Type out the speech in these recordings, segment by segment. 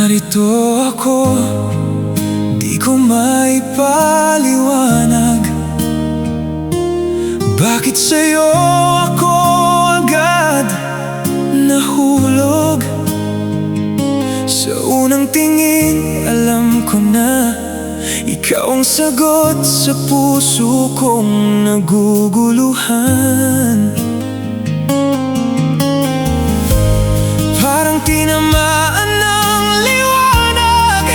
Narito ako, di ko maipaliwanag bakit sa'yo ako agad nahulog. Sa unang tingin, alam ko na ikaw ang sagot sa puso kong naguguluhan. Parang tinamaan ng liwanag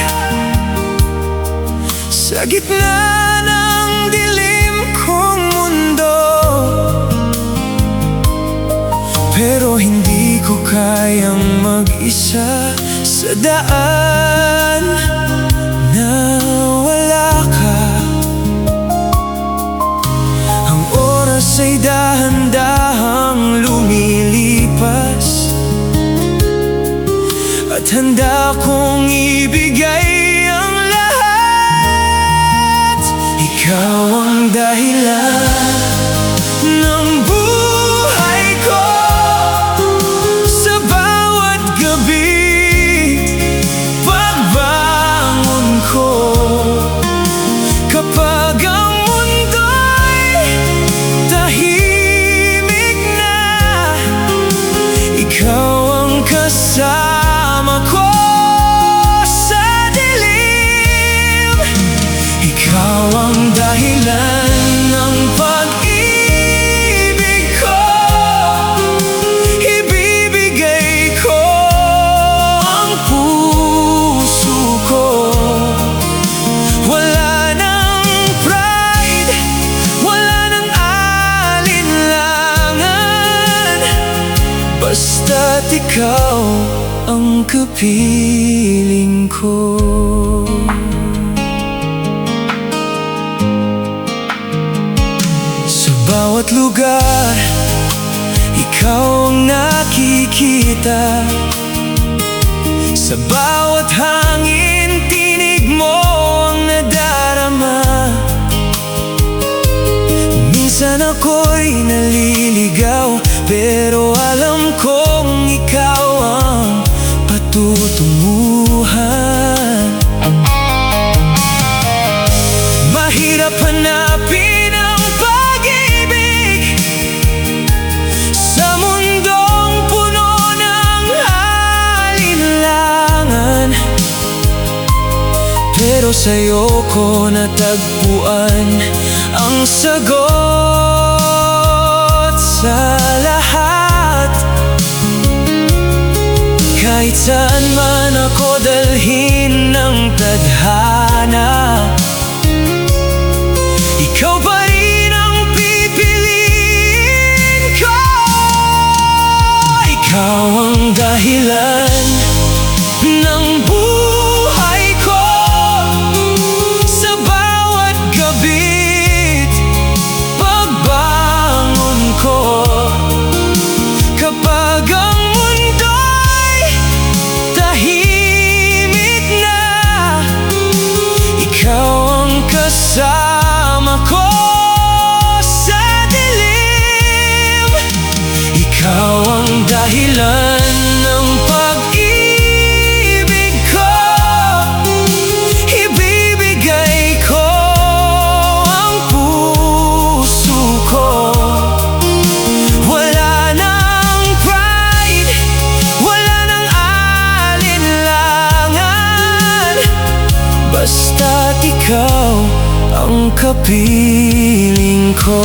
sa gitna ng dilim kong mundo, pero hindi ko kayang mag-isa sa daan na wala ka. Ang oras ay dahan-dahang lumilipas at handa kong ibigay ang lahat. Ikaw ang dahilan ng buhay ko. Sa bawat gabi, pagbangon ko, kapag ang mundo'y tahimik na, ikaw ang kasama ko sa dilim. Ikaw ang dahilan ng pag-ibig ko. Ibibigay ko ang puso ko. Wala nang pride, wala nang alinlangan, basta't ikaw ang kapiling ko. Sa bawat lugar, ikaw ang nakikita. Sa bawat hangin, tinig mo ang nadarama. Minsan ako'y naliligaw, pero alam kong ikaw ang patutunguhan. Mahirap hanapin ang pag-ibig sa mundong puno ng alinlangan, pero sa'yo ko natagpuan ang sagot sa lahat. Kahit saan man ako dalhin ng tadhana, ikaw pa rin ang pipiliin ko. Ikaw ang dahilan ng buhay ko. Sa bawat gabi't pagbangon ko, kapag ang mundo'y tahimik na, ikaw ang kasama ko sa dilim. Ikaw ang dahilan ng pag-ibig ko. Ibibigay ko ang puso ko. Wala nang pride, wala nang alinlangan, basta't ikaw ang kapiling ko.